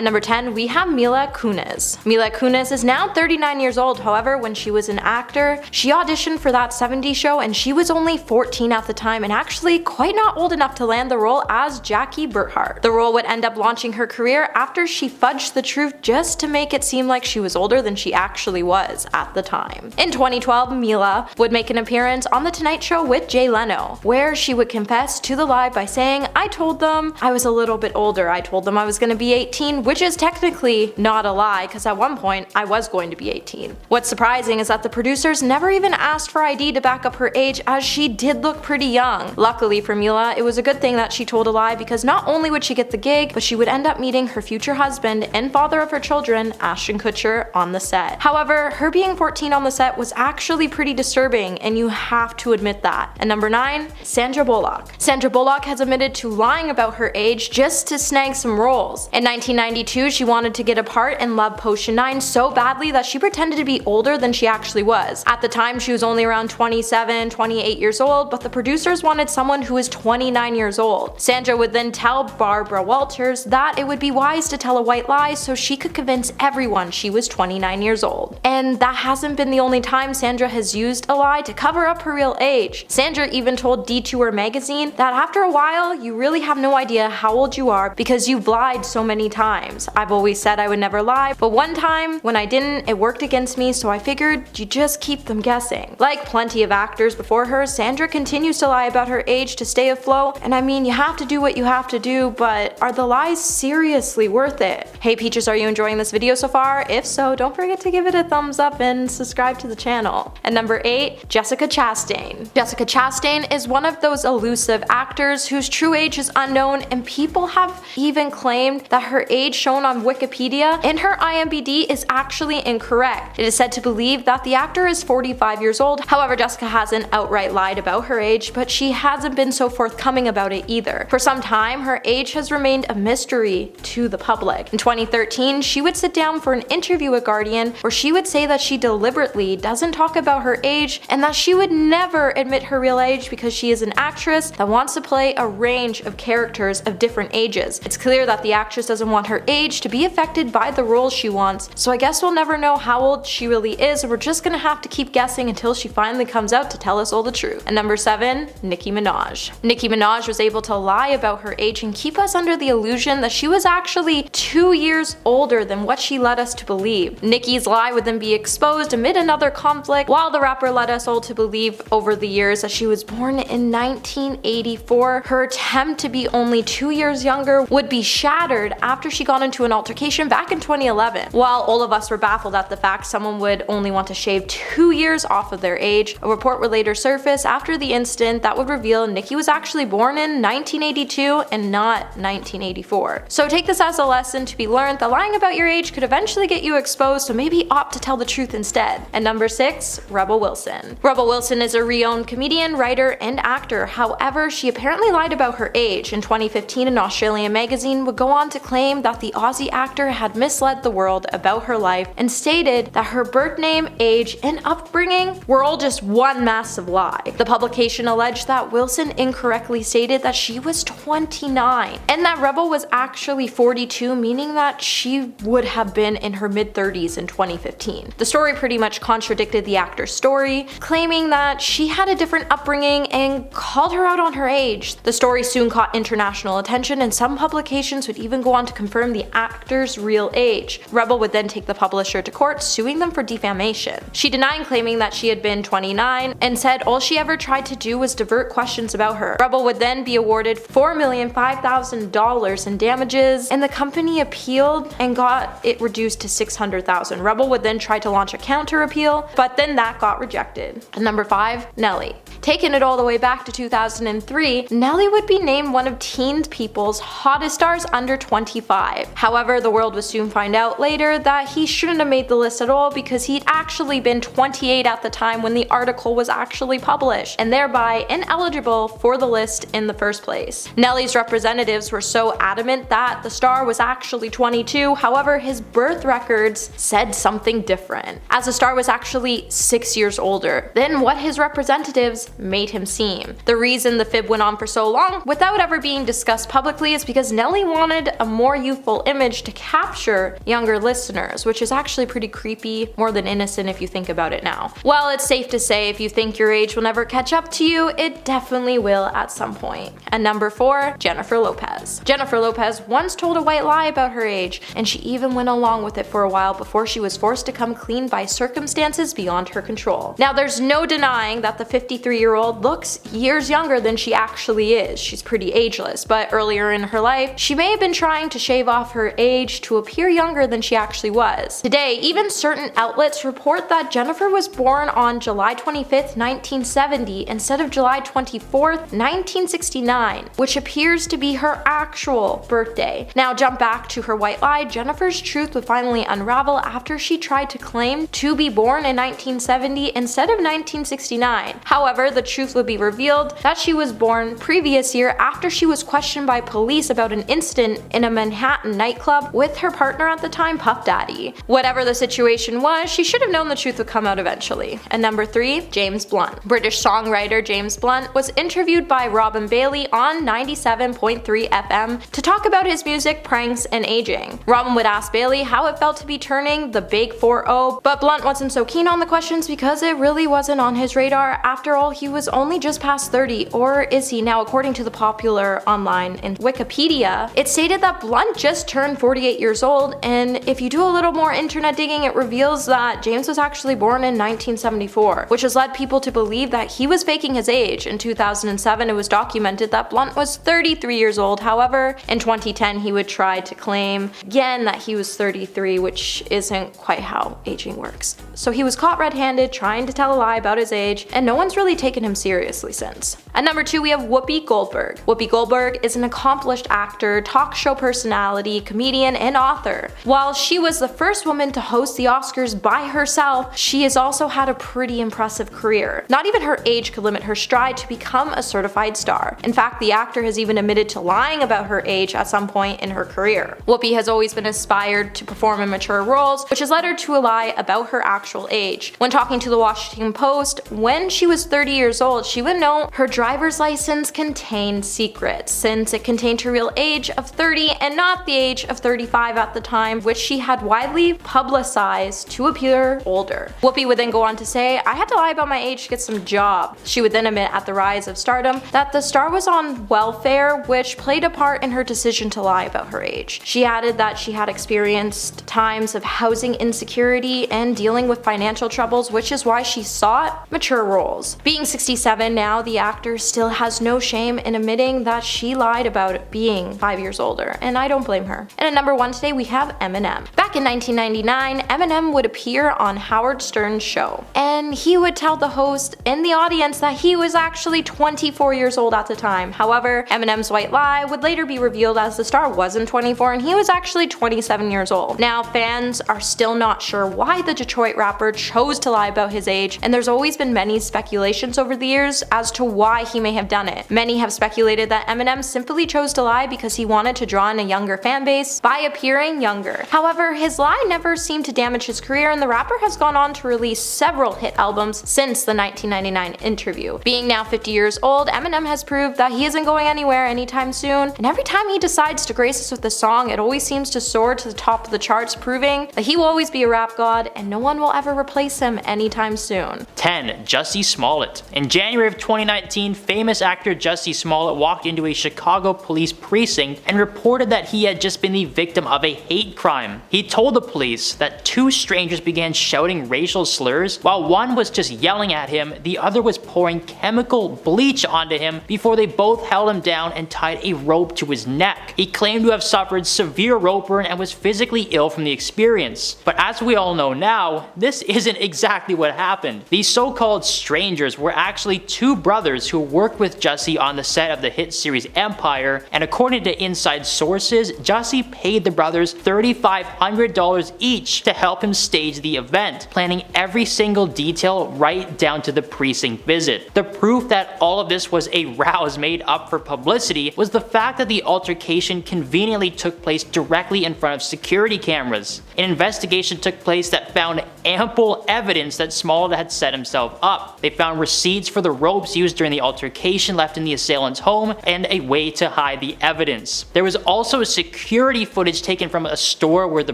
At number 10, we have Mila Kunis. Mila Kunis is now 39 years old. However, when she was an actor, she auditioned for that 70s show and she was only 14 at the time and actually quite not old enough to land the role as Jackie Burkhart. The role would end up launching her career after she fudged the truth just to make it seem like she was older than she actually was at the time. In 2012, Mila would make an appearance on The Tonight Show with Jay Leno, where she would confess to the lie by saying, "I told them I was a little bit older. I told them I was going to be 18, which is technically not a lie because at one point I was going to be 18. What's surprising is that the producers never even asked for ID to back up her age, as she did look pretty young. Luckily for Mila, it was a good thing that she told a lie, because not only would she get the gig, but she would end up meeting her future husband and father of her children, Ashton Kutcher, on the set. However, her being 14 on the set was actually pretty disturbing, and you have to admit that. And number 9, Sandra Bullock. Sandra Bullock has admitted to lying about her age just to snag some roles. In 1992, she wanted to get a part in Love Potion 9 so badly that she pretended to be older than she actually was. At the time, she was only around 27, 28 years old, but the producers wanted someone who was 29 years old. Sandra would then tell Barbara Walters that it would be wise to tell a white lie so she could convince everyone she was 29 years old. And that hasn't been the only time Sandra has used a lie to cover up her real age. Sandra even told Detour magazine that after a while, you really have no idea how old you are because you've lied so many times. I've always said I would never lie, but one time when I didn't, it worked against me, so I figured you just keep them guessing. Like plenty of actors before her, Sandra continues to lie about her age to stay afloat, and I mean, you have to do what you have to do, but are the lies seriously worth it? Hey Peaches, are you enjoying this video so far? If so, don't forget to give it a thumbs up and subscribe to the channel. And number 8, Jessica Chastain. Jessica Chastain is one of those elusive actors whose true age is unknown, and people have even claimed that her age shown on Wikipedia and her IMDb is actually incorrect. It is said to believe that the actor is 45 years old. However, Jessica hasn't outright lied about her age, but she hasn't been so forthcoming about it either. For some time, her age has remained a mystery to the public. In 2013, she would sit down for an interview with Guardian where she would say that she deliberately doesn't talk about her age and that she would never admit her real age because she is an actress that wants to play a range of characters of different ages. It's clear that the actress doesn't want her age to be affected by the role she wants, so I guess we'll never know how old she really is, and we're just gonna have to keep guessing until she finally comes out to tell us all the truth. And number 7, Nicki Minaj. Nicki Minaj was able to lie about her age and keep us under the illusion that she was actually 2 years older than what she led us to believe. Nicki's lie would then be exposed amid another conflict, while the rapper led us all to believe over the years that she was born in 1984. Her attempt to be only 2 years younger would be shattered after she got into an altercation back in 2011. While all of us were baffled at the fact someone would only want to shave 2 years off of their age, a report would later surface after the incident that would reveal Nicki was actually born in 1982 and not 1984. So take this as a lesson to be learned that lying about your age could eventually get you exposed, so maybe opt to tell the truth instead. And number 6, Rebel Wilson. Rebel Wilson is a renowned comedian, writer, and actor. However, she apparently lied about her age. In 2015, an Australian magazine would go on to claim that the Aussie actor had misled the world about her life and stated that her birth name, age, and upbringing were all just one massive lie. The publication alleged that Wilson incorrectly stated that she was 29 and that Rebel was actually 42, meaning that she would have been in her mid-30s in 2015. The story pretty much contradicted the actor's story, claiming that she had a different upbringing and called her out on her age. The story soon caught international attention, and some publications would even go on to confirm the actor's real age. Rebel would then take the publisher to court, suing them for defamation. She denied claiming that she had been 29 and said all she ever tried to do was divert questions about her. Rebel would then be awarded $4,005,000 in damages, and the company appealed and got it reduced to $600,000. Rebel would then try to launch a counter appeal, but then that got rejected. And number 5, Nelly. Taking it all the way back to 2003, Nelly would be named one of Teen People's hottest stars under 25. However, the world would soon find out later that he shouldn't have made the list at all because he'd actually been 28 at the time when the article was actually published, and thereby ineligible for the list in the first place. Nelly's representatives were so adamant that the star was actually 22, however his birth records said something different, as the star was actually 6 years older than what his representatives made him seem. The reason the fib went on for so long without ever being discussed publicly is because Nelly wanted a more youthful powerful image to capture younger listeners, which is actually pretty creepy, more than innocent if you think about it now. Well, it's safe to say if you think your age will never catch up to you, it definitely will at some point. And number 4, Jennifer Lopez. Jennifer Lopez once told a white lie about her age, and she even went along with it for a while before she was forced to come clean by circumstances beyond her control. Now, there's no denying that the 53-year-old looks years younger than she actually is. She's pretty ageless, but earlier in her life, she may have been trying to shave off her age to appear younger than she actually was. Today, even certain outlets report that Jennifer was born on July 25th, 1970 instead of July 24th, 1969, which appears to be her actual birthday. Now, jump back to her white lie. Jennifer's truth would finally unravel after she tried to claim to be born in 1970 instead of 1969. However, the truth would be revealed that she was born previous year after she was questioned by police about an incident in a Manhattan nightclub with her partner at the time, Puff Daddy. Whatever the situation was, she should have known the truth would come out eventually. And number 3, James Blunt. British songwriter James Blunt was interviewed by Robin Bailey on 97.3 FM to talk about his music, pranks, and aging. Robin would ask Bailey how it felt to be turning the big 4-0, but Blunt wasn't so keen on the questions because it really wasn't on his radar. After all, he was only just past 30, or is he now? According to the popular online in Wikipedia, it stated that Blunt just turned 48 years old, and if you do a little more internet digging, it reveals that James was actually born in 1974, which has led people to believe that he was faking his age. In 2007, it was documented that Blunt was 33 years old. However, in 2010, he would try to claim again that he was 33, which isn't quite how aging works. So he was caught red-handed trying to tell a lie about his age, and no one's really taken him seriously since. At number 2, we have Whoopi Goldberg. Whoopi Goldberg is an accomplished actor, talk show personality, comedian, and author. While she was the first woman to host the Oscars by herself, she has also had a pretty impressive career. Not even her age could limit her stride to become a certified star. In fact, the actor has even admitted to lying about her age at some point in her career. Whoopi has always been inspired to perform in mature roles, which has led her to lie about her actual age. When talking to the Washington Post, when she was 30 years old, she would note her driver's license contained secrets, since it contained her real age of 30 and not the age of 35 at the time, which she had widely publicized to appear older. Whoopi would then go on to say, "I had to lie about my age to get some job." She would then admit at the rise of stardom that the star was on welfare, which played a part in her decision to lie about her age. She added that she had experienced times of housing insecurity and dealing with financial troubles, which is why she sought mature roles. Being 67 now, the actor still has no shame in admitting that she lied about being 5 years older, and I don't blame her. And at number 1 today, we have Eminem. Back in 1999, Eminem would appear on Howard Stern's show, and he would tell the host in the audience that he was actually 24 years old at the time. However, Eminem's white lie would later be revealed as the star wasn't 24 and he was actually 27 years old. Now, fans are still not sure why the Detroit rapper chose to lie about his age, and there's always been many speculations over the years as to why he may have done it. Many have speculated that Eminem simply chose to lie because he wanted to draw in a younger fan base by appearing younger. However, his lie never seemed to damage his career, and the rapper has gone on to release several hit albums since the 1999 interview. Being now 50 years old, Eminem has proved that he isn't going anywhere anytime soon, and every time he decides to grace us with a song, it always seems to soar to the top of the charts, proving that he will always be a rap god and no one will ever replace him anytime soon. 10. Jussie Smollett. In January of 2019, famous actor Jussie Smollett walked into a Chicago police precinct and reported that he had just been the victim of a hate crime. He told the police that 2 strangers began shouting racial slurs. While one was just yelling at him, the other was pouring chemical bleach onto him before they both held him down and tied a rope to his neck. He claimed to have suffered severe rope burn and was physically ill from the experience. But as we all know now, this isn't exactly what happened. These so-called strangers were actually 2 brothers who worked with Jussie on the set of the hit series Empire, and according to inside sources, Jussie paid the brothers $3,500 $100 each to help him stage the event, planning every single detail right down to the precinct visit. The proof that all of this was a rouse made up for publicity was the fact that the altercation conveniently took place directly in front of security cameras. An investigation took place that found ample evidence that Smollett had set himself up. They found receipts for the ropes used during the altercation left in the assailant's home and a way to hide the evidence. There was also security footage taken from a store where the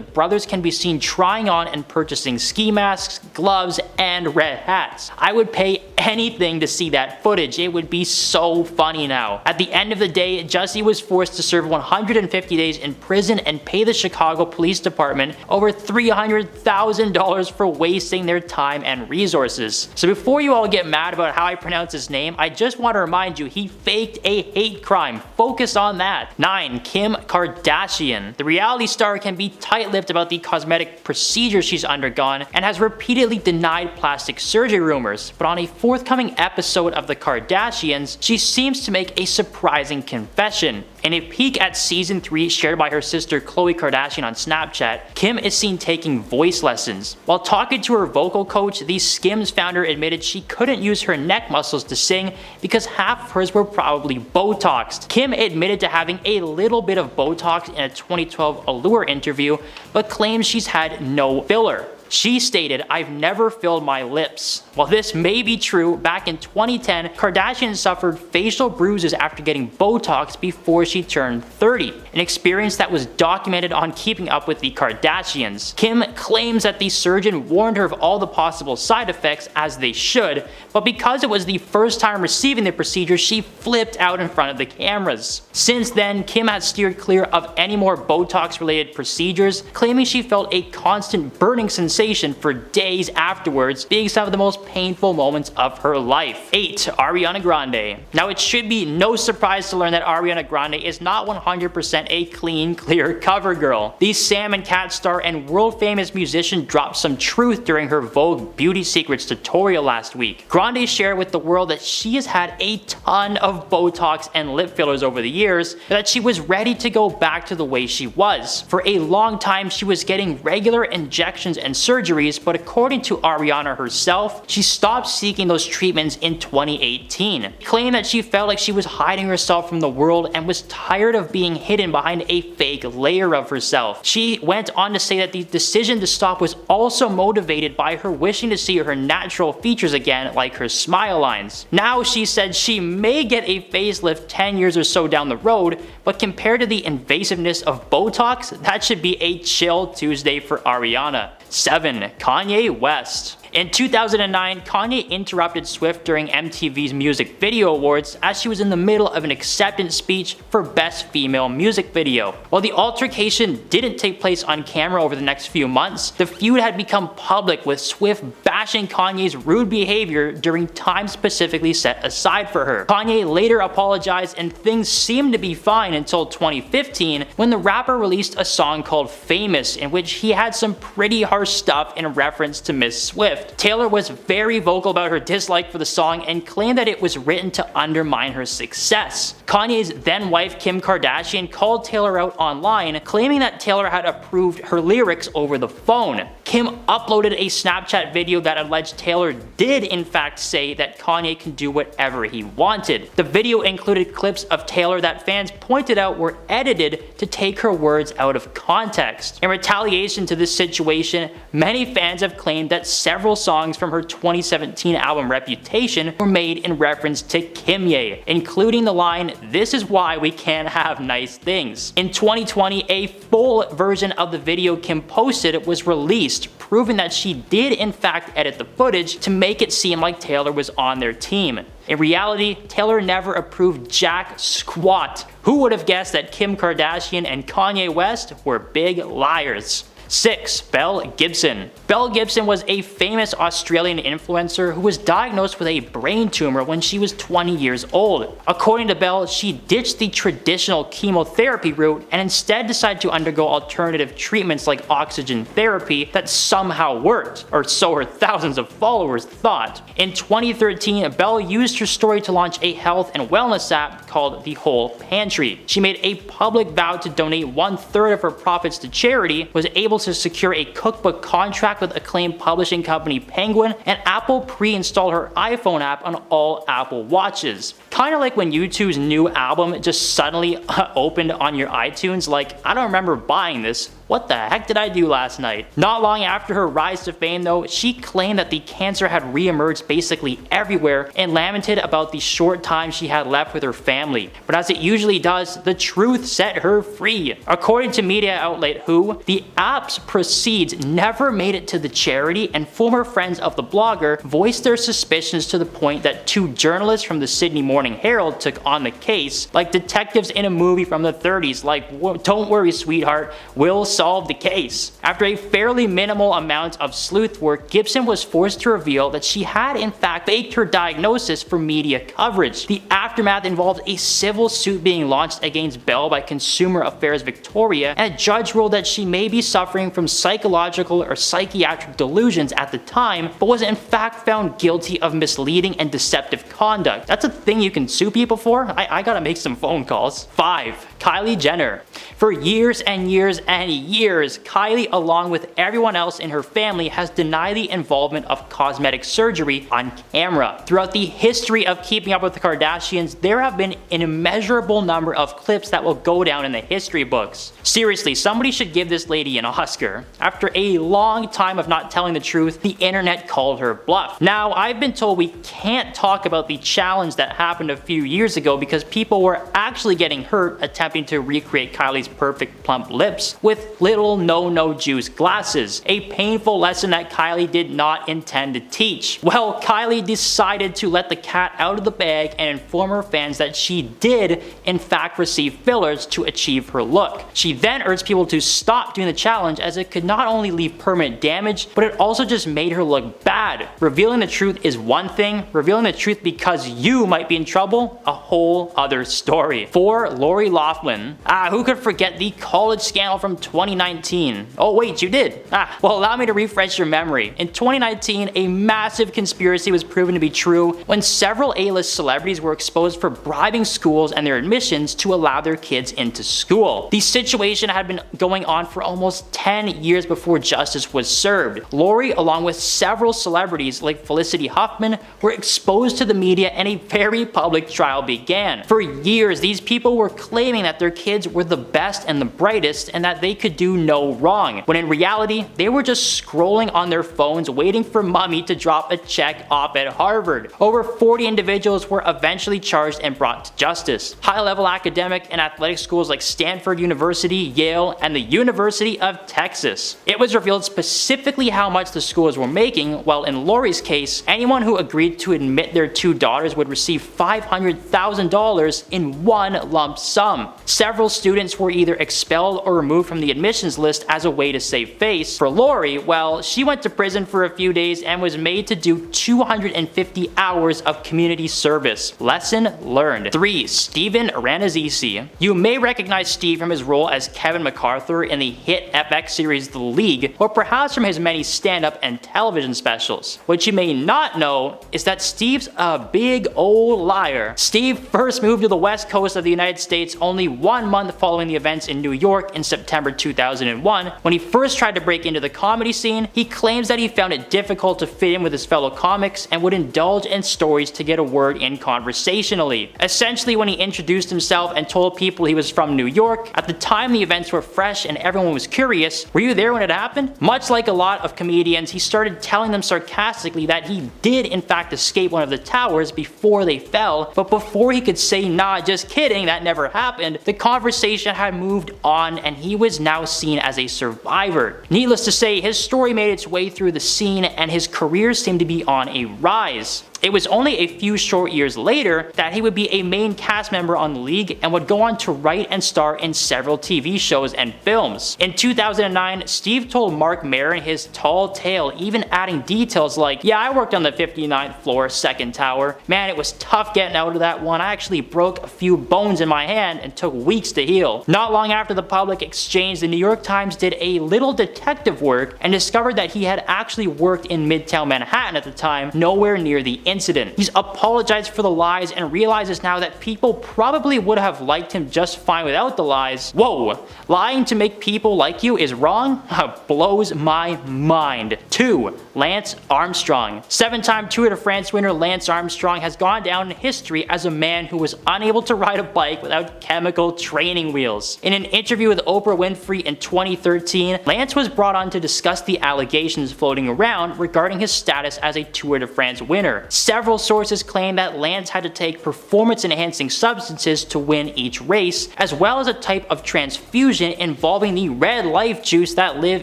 brothers can be seen trying on and purchasing ski masks, gloves, and red hats. I would pay anything to see that footage. It would be so funny now. At the end of the day, Jussie was forced to serve 150 days in prison and pay the Chicago Police Department over $300,000 for wasting their time and resources. So before you all get mad about how I pronounce his name, I just want to remind you he faked a hate crime. Focus on that. 9. Kim Kardashian. The reality star can be tight-lipped about the cosmetic procedures she's undergone and has repeatedly denied plastic surgery rumors, but on a forthcoming episode of The Kardashians, she seems to make a surprising confession. In a peek at season 3 shared by her sister Khloe Kardashian on Snapchat, Kim is seen taking voice lessons. While talking to her vocal coach, the Skims founder admitted she couldn't use her neck muscles to sing because half of hers were probably Botoxed. Kim admitted to having a little bit of Botox in a 2012 Allure interview, but claims she's had no filler. She stated, "I've never filled my lips." While this may be true, back in 2010, Kardashian suffered facial bruises after getting Botox before she turned 30, an experience that was documented on Keeping Up with the Kardashians. Kim claims that the surgeon warned her of all the possible side effects, as they should, but because it was the first time receiving the procedure, she flipped out in front of the cameras. Since then, Kim has steered clear of any more Botox-related procedures, claiming she felt a constant burning sensation for days afterwards, being some of the most painful moments of her life. 8. Ariana Grande. Now it should be no surprise to learn that Ariana Grande is not 100% a clean, clear cover girl. The Sam and Cat star and world-famous musician dropped some truth during her Vogue Beauty Secrets tutorial last week. Grande shared with the world that she has had a ton of Botox and lip fillers over the years, but that she was ready to go back to the way she was. For a long time, she was getting regular injections and surgeries, but according to Ariana herself, she stopped seeking those treatments in 2018. She claimed that she felt like she was hiding herself from the world and was tired of being hidden behind a fake layer of herself. She went on to say that the decision to stop was also motivated by her wishing to see her natural features again, like her smile lines. Now she said she may get a facelift 10 years or so down the road, but compared to the invasiveness of Botox, that should be a chill Tuesday for Ariana. 7. Kanye West. In 2009, Kanye interrupted Swift during MTV's Music Video Awards as she was in the middle of an acceptance speech for Best Female Music Video. While the altercation didn't take place on camera over the next few months, the feud had become public, with Swift bashing Kanye's rude behavior during time specifically set aside for her. Kanye later apologized and things seemed to be fine until 2015, when the rapper released a song called Famous, in which he had some pretty harsh stuff in reference to Miss Swift. Taylor was very vocal about her dislike for the song and claimed that it was written to undermine her success. Kanye's then wife Kim Kardashian called Taylor out online, claiming that Taylor had approved her lyrics over the phone. Kim uploaded a Snapchat video that alleged Taylor did in fact say that Kanye can do whatever he wanted. The video included clips of Taylor that fans pointed out were edited to take her words out of context. In retaliation to this situation, many fans have claimed that several songs from her 2017 album Reputation were made in reference to Kimye, including the line, "This is why we can't have nice things." In 2020, a full version of the video Kim posted was released, proving that she did in fact edit the footage to make it seem like Taylor was on their team. In reality, Taylor never approved jack squat. Who would have guessed that Kim Kardashian and Kanye West were big liars? 6. Belle Gibson. Belle Gibson was a famous Australian influencer who was diagnosed with a brain tumor when she was 20 years old. According to Belle, she ditched the traditional chemotherapy route and instead decided to undergo alternative treatments like oxygen therapy that somehow worked, or so her thousands of followers thought. In 2013, Belle used her story to launch a health and wellness app called The Whole Pantry. She made a public vow to donate 1/3 of her profits to charity, was able able to secure a cookbook contract with acclaimed publishing company Penguin, and Apple pre-installed her iPhone app on all Apple Watches. Kind of like when U2's new album just suddenly opened on your iTunes, like, I don't remember buying this. What the heck did I do last night? Not long after her rise to fame though, she claimed that the cancer had re-emerged basically everywhere and lamented about the short time she had left with her family. But as it usually does, the truth set her free. According to media outlet Who, the app's proceeds never made it to the charity, and former friends of the blogger voiced their suspicions to the point that 2 journalists from the Sydney Morning Herald took on the case, like detectives in a movie from the 30s, like, don't worry sweetheart, we'll solve the case. After a fairly minimal amount of sleuth work, Gibson was forced to reveal that she had in fact faked her diagnosis for media coverage. The aftermath involved a civil suit being launched against Bell by Consumer Affairs Victoria, and a judge ruled that she may be suffering from psychological or psychiatric delusions at the time, but was in fact found guilty of misleading and deceptive conduct. That's a thing you can sue people for? I gotta make some phone calls. 5. Kylie Jenner. For years and years and years, Kylie, along with everyone else in her family, has denied the involvement of cosmetic surgery on camera. Throughout the history of Keeping Up with the Kardashians, there have been an immeasurable number of clips that will go down in the history books. Seriously, somebody should give this lady an Oscar. After a long time of not telling the truth, the internet called her bluff. Now, I've been told we can't talk about the challenge that happened a few years ago because people were actually getting hurt attempting to recreate Kylie's perfect plump lips with little no juice glasses, a painful lesson that Kylie did not intend to teach. Well, Kylie decided to let the cat out of the bag and inform her fans that she did in fact receive fillers to achieve her look. She then urged people to stop doing the challenge as it could not only leave permanent damage, but it also just made her look bad. Revealing the truth is one thing, revealing the truth because you might be in trouble, a whole other story. 4. Lori Loughlin. Who could forget the college scandal from 2019? Oh wait, you did? Well, allow me to refresh your memory. In 2019, a massive conspiracy was proven to be true when several A-list celebrities were exposed for bribing schools and their admissions to allow their kids into school. The situation had been going on for almost 10 years before justice was served. Lori, along with several celebrities like Felicity Huffman, were exposed to the media and a very public trial began. For years, these people were claiming that their kids were the best and the brightest and that they could do no wrong, when in reality, they were just scrolling on their phones waiting for mommy to drop a check off at Harvard. Over 40 individuals were eventually charged and brought to justice. High-level academic and athletic schools like Stanford University, Yale, and the University of Texas. It was revealed specifically how much the schools were making, while in Lori's case, anyone who agreed to admit their 2 daughters would receive $500,000 in one lump sum. Several students were either expelled or removed from the admissions list as a way to save face. For Lori, well, she went to prison for a few days and was made to do 250 hours of community service. Lesson learned. 3. Steven Rannazzisi. You may recognize Steve from his role as Kevin MacArthur in the hit FX series The League, or perhaps from his many stand-up and television specials. What you may not know is that Steve's a big old liar. Steve first moved to the west coast of the United States only 1 month following the events in New York in September 2001. When he first tried to break into the comedy scene, he claims that he found it difficult to fit in with his fellow comics and would indulge in stories to get a word in conversationally. Essentially, when he introduced himself and told people he was from New York, at the time the events were fresh and everyone was curious, were you there when it happened? Much like a lot of comedians, he started telling them sarcastically that he did in fact escape one of the towers before they fell, but before he could say, nah, just kidding, that never happened, the conversation had moved on and he was now seen as a survivor. Needless to say, his story made its way through the scene and his career seemed to be on a rise. It was only a few short years later that he would be a main cast member on The League and would go on to write and star in several TV shows and films. In 2009, Steve told Mark Maron his tall tale, even adding details like, yeah, I worked on the 59th floor, second tower. Man, it was tough getting out of that one. I actually broke a few bones in my hand and took weeks to heal. Not long after the public exchange, the New York Times did a little detective work and discovered that he had actually worked in Midtown Manhattan at the time, nowhere near the incident. He's apologized for the lies and realizes now that people probably would have liked him just fine without the lies. Whoa, lying to make people like you is wrong? Blows my mind. 2. Lance Armstrong. 7-time Tour de France winner Lance Armstrong has gone down in history as a man who was unable to ride a bike without chemical training wheels. In an interview with Oprah Winfrey in 2013, Lance was brought on to discuss the allegations floating around regarding his status as a Tour de France winner. Several sources claim that Lance had to take performance-enhancing substances to win each race, as well as a type of transfusion involving the red life juice that live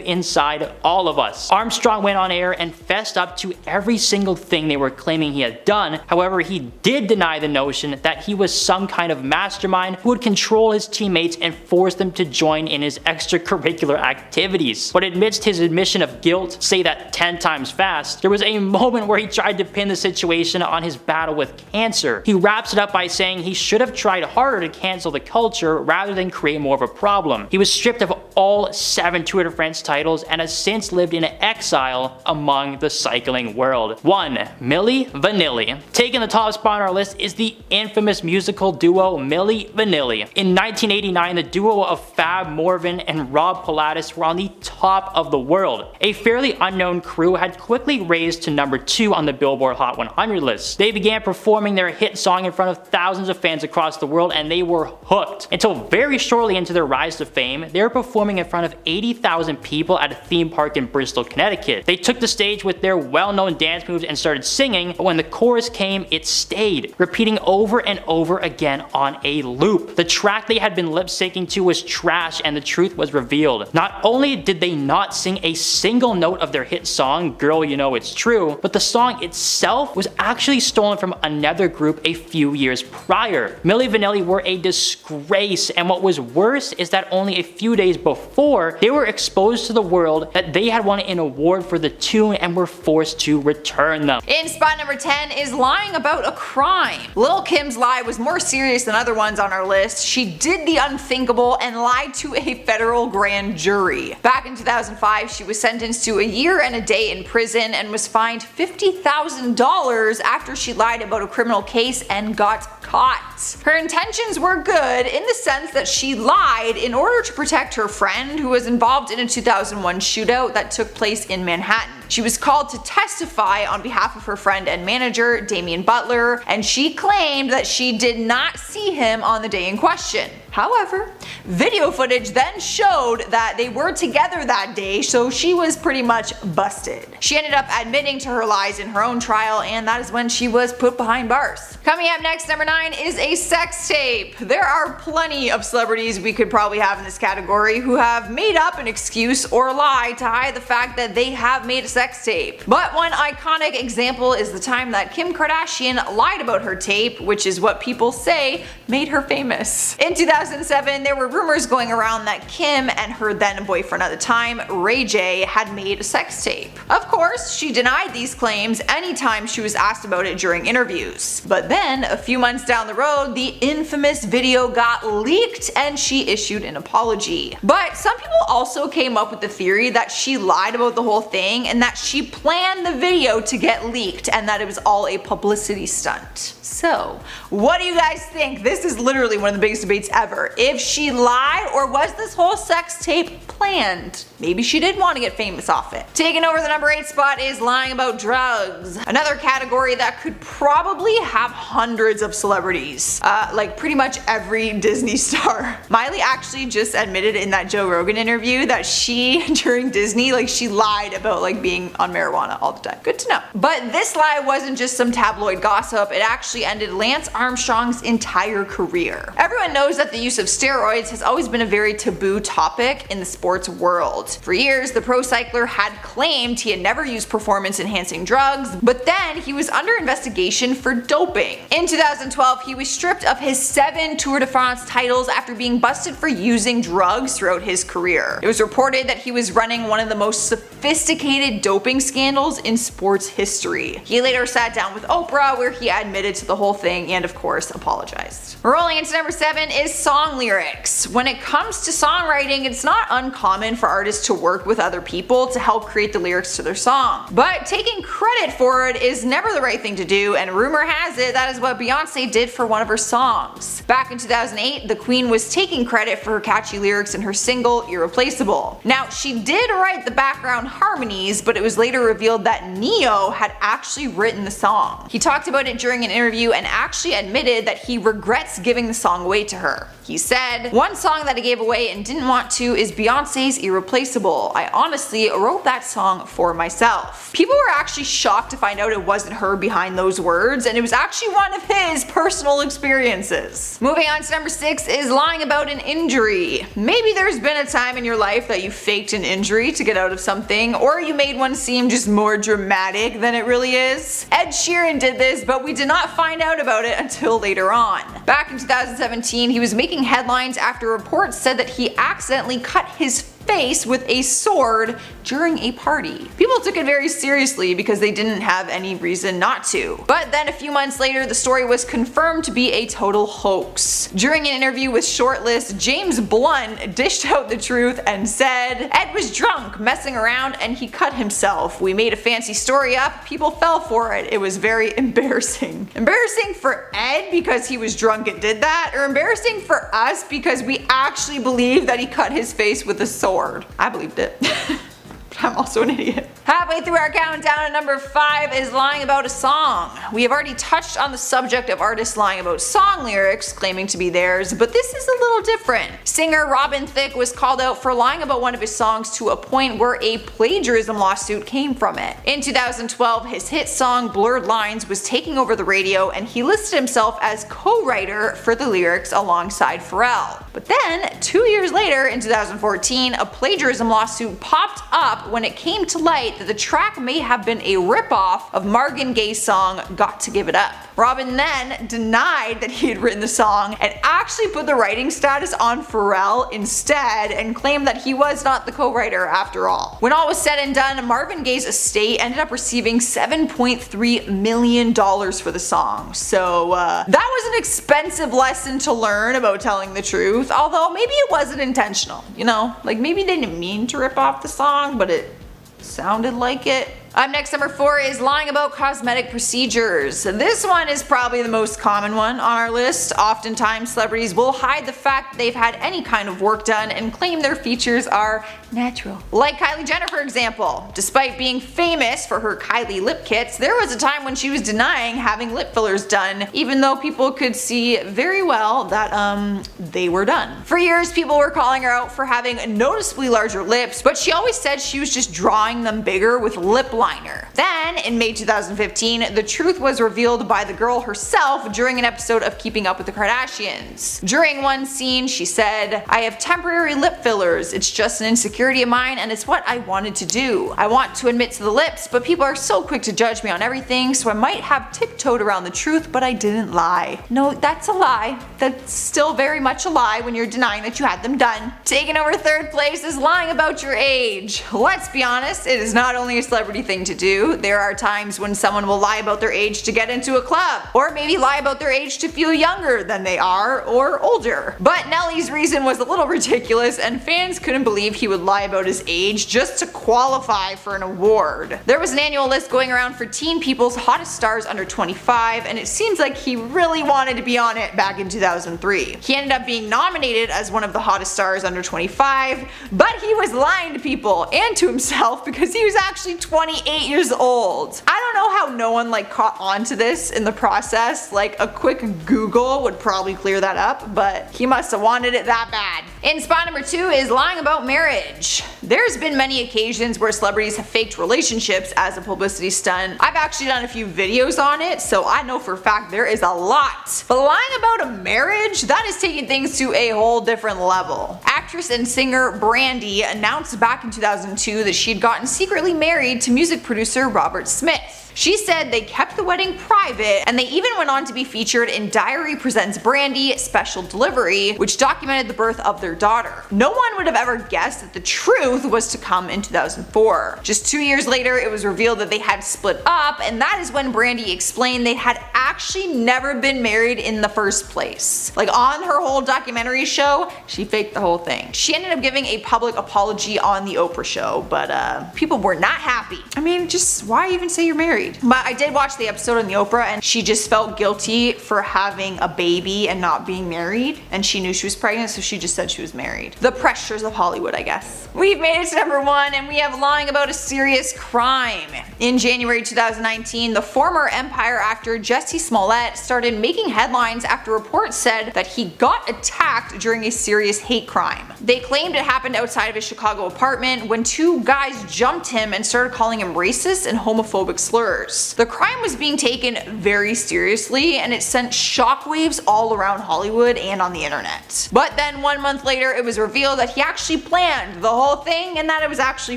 inside all of us. Armstrong went on air and fessed up to every single thing they were claiming he had done. However, he did deny the notion that he was some kind of mastermind who would control his teammates and force them to join in his extracurricular activities. But amidst his admission of guilt, say that 10 times fast, there was a moment where he tried to pin the situation on his battle with cancer. He wraps it up by saying he should have tried harder to cancel the culture rather than create more of a problem. He was stripped of all 7 Tour de France titles and has since lived in exile among the cycling world. 1. Milli Vanilli. Taking the top spot on our list is the infamous musical duo Milli Vanilli. In 1989, the duo of Fab Morvan and Rob Pilatus were on the top of the world. A fairly unknown crew had quickly raised to number 2 on the Billboard Hot 100 list. They began performing their hit song in front of thousands of fans across the world, and they were hooked. Until very shortly into their rise to fame, they were performing in front of 80,000 people at a theme park in Bristol, Connecticut. They took the stage with their well-known dance moves and started singing, but when the chorus came, it stayed, repeating over and over again on a loop. The track they had been lip-syncing to was trash, and the truth was revealed. Not only did they not sing a single note of their hit song, Girl You Know It's True, but the song itself was actually stolen from another group a few years prior. Milli Vanilli were a disgrace, and what was worse is that only a few days before, they were exposed to the world that they had won an award for the tune and were forced to return them. In spot number 10 is lying about a crime. Lil' Kim's lie was more serious than other ones on our list. She did the unthinkable and lied to a federal grand jury. Back in 2005, she was sentenced to a year and a day in prison and was fined $50,000 after she lied about a criminal case and got caught. Her intentions were good in the sense that she lied in order to protect her friend who was involved in a 2001 shootout that took place in Manhattan. She was called to testify on behalf of her friend and manager, Damian Butler, and she claimed that she did not see him on the day in question. However, video footage then showed that they were together that day, so she was pretty much busted. She ended up admitting to her lies in her own trial, and that is when she was put behind bars. Coming up next, number 9 is a sex tape. There are plenty of celebrities we could probably have in this category who have made up an excuse or lie to hide the fact that they have made a sex tape. But one iconic example is the time that Kim Kardashian lied about her tape, which is what people say made her famous. In 2007, there were rumors going around that Kim and her then boyfriend at the time, Ray J, had made a sex tape. Of course, she denied these claims anytime she was asked about it during interviews. But then, a few months down the road, the infamous video got leaked and she issued an apology. But some people also came up with the theory that she lied about the whole thing and that she planned the video to get leaked and that it was all a publicity stunt. So, what do you guys think? This is literally one of the biggest debates ever. If she lied, or was this whole sex tape planned? Maybe she did want to get famous off it. Taking over the number 8 spot is lying about drugs. Another category that could probably have hundreds of celebrities. Like pretty much every Disney star. Miley actually just admitted in that Joe Rogan interview that she, during Disney, she lied about being on marijuana all the time. Good to know. But this lie wasn't just some tabloid gossip, it actually ended Lance Armstrong's entire career. Everyone knows that the use of steroids has always been a very taboo topic in the sports world. For years, the pro cycler had claimed he had never used performance-enhancing drugs, but then he was under investigation for doping. In 2012, he was stripped of his 7 Tour de France titles after being busted for using drugs throughout his career. It was reported that he was running one of the most sophisticated doping scandals in sports history. He later sat down with Oprah where he admitted to the whole thing and of course apologized. Rolling into number 7 is song lyrics. When it comes to songwriting, it's not uncommon for artists to work with other people to help create the lyrics to their song. But taking credit for it is never the right thing to do, and rumor has it that is what Beyonce did for one of her songs. Back in 2008, the Queen was taking credit for her catchy lyrics in her single Irreplaceable. Now, she did write the background harmonies, but it was later revealed that Neo had actually written the song. He talked about it during an interview and actually admitted that he regrets giving the song away to her. He said, "One song that I gave away and didn't want to is Beyonce's Irreplaceable. I honestly wrote that song for myself." People were actually shocked to find out it wasn't her behind those words, and it was actually one of his personal experiences. Moving on to number 6 is lying about an injury. Maybe there's been a time in your life that you faked an injury to get out of something, or you made one seem just more dramatic than it really is. Ed Sheeran did this, but we did not find out about it until later on. Back in 2017, he was making headlines after reports said that he accidentally cut his face with a sword during a party. People took it very seriously because they didn't have any reason not to. But then a few months later, the story was confirmed to be a total hoax. During an interview with Shortlist, James Blunt dished out the truth and said, "Ed was drunk, messing around, and he cut himself. We made a fancy story up, people fell for it. It was very embarrassing." Embarrassing for Ed because he was drunk and did that, or embarrassing for us because we actually believe that he cut his face with a sword? I believed it. But I'm also an idiot. Halfway through our countdown at number 5 is lying about a song. We have already touched on the subject of artists lying about song lyrics, claiming to be theirs, but this is a little different. Singer Robin Thicke was called out for lying about one of his songs to a point where a plagiarism lawsuit came from it. In 2012, his hit song Blurred Lines was taking over the radio, and he listed himself as co-writer for the lyrics alongside Pharrell. But then, 2 years later, in 2014, a plagiarism lawsuit popped up when it came to light that the track may have been a ripoff of Marvin Gaye's song Got to Give It Up. Robin then denied that he had written the song and actually put the writing status on Pharrell instead and claimed that he was not the co-writer after all. When all was said and done, Marvin Gaye's estate ended up receiving $7.3 million for the song. So that was an expensive lesson to learn about telling the truth, although maybe it wasn't intentional, you know? Like maybe they didn't mean to rip off the song, but it sounded like it. Up next, number 4 is lying about cosmetic procedures. This one is probably the most common one on our list. Oftentimes, celebrities will hide the fact that they've had any kind of work done and claim their features are natural. Like Kylie Jenner, for example. Despite being famous for her Kylie lip kits, there was a time when she was denying having lip fillers done, even though people could see very well that they were done. For years, people were calling her out for having noticeably larger lips, but she always said she was just drawing them bigger with lip liner. Then, in May 2015, the truth was revealed by the girl herself during an episode of Keeping Up with the Kardashians. During one scene, she said, "I have temporary lip fillers. It's just an insecurity of mine and it's what I wanted to do. I want to admit to the lips, but people are so quick to judge me on everything, so I might have tiptoed around the truth, but I didn't lie." No, that's a lie. That's still very much a lie when you're denying that you had them done. Taking over 3rd place is lying about your age. Let's be honest, it is not only a celebrity thing to do. There are times when someone will lie about their age to get into a club, or maybe lie about their age to feel younger than they are or older. But Nelly's reason was a little ridiculous, and fans couldn't believe he would lie about his age just to qualify for an award. There was an annual list going around for teen people's hottest stars under 25, and it seems like he really wanted to be on it back in 2003. He ended up being nominated as one of the hottest stars under 25, but he was lying to people and to himself because he was actually 28 years old. I don't know how no one caught on to this in the process. A quick Google would probably clear that up, but he must have wanted it that bad. In spot number 2 is lying about marriage. There's been many occasions where celebrities have faked relationships as a publicity stunt. I've actually done a few videos on it, so I know for a fact there is a lot. But lying about a marriage, that is taking things to a whole different level. Actress and singer Brandy announced back in 2002 that she'd gotten secretly married to music producer Robert Smith. She said they kept the wedding private, and they even went on to be featured in Diary Presents Brandy Special Delivery, which documented the birth of their daughter. No one would have ever guessed that the truth was to come in 2004. Just 2 years later, it was revealed that they had split up, and that is when Brandy explained they had actually never been married in the first place. Like on her whole documentary show, she faked the whole thing. She ended up giving a public apology on the Oprah show, but people were not happy. I mean, just why even say you're married? But I did watch the episode on the Oprah, and she just felt guilty for having a baby and not being married, and she knew she was pregnant, so she just said she was married. The pressures of Hollywood, I guess. We've made it to number 1, and we have lying about a serious crime. In January 2019, the former Empire actor Jussie Smollett started making headlines after reports said that he got attacked during a serious hate crime. They claimed it happened outside of his Chicago apartment when 2 guys jumped him and started calling him racist and homophobic slurs. The crime was being taken very seriously, and it sent shockwaves all around Hollywood and on the internet. But then 1 month later, it was revealed that he actually planned the whole thing and that it was actually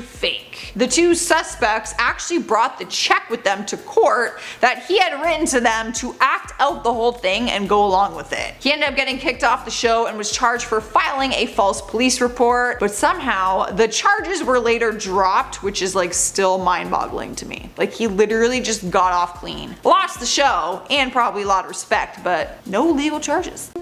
fake. The 2 suspects actually brought the check with them to court that he had written to them to act out the whole thing and go along with it. He ended up getting kicked off the show and was charged for filing a false police report, but somehow the charges were later dropped, which is like still mind-boggling to me. Like he literally just got off clean. Lost the show and probably a lot of respect, but no legal charges.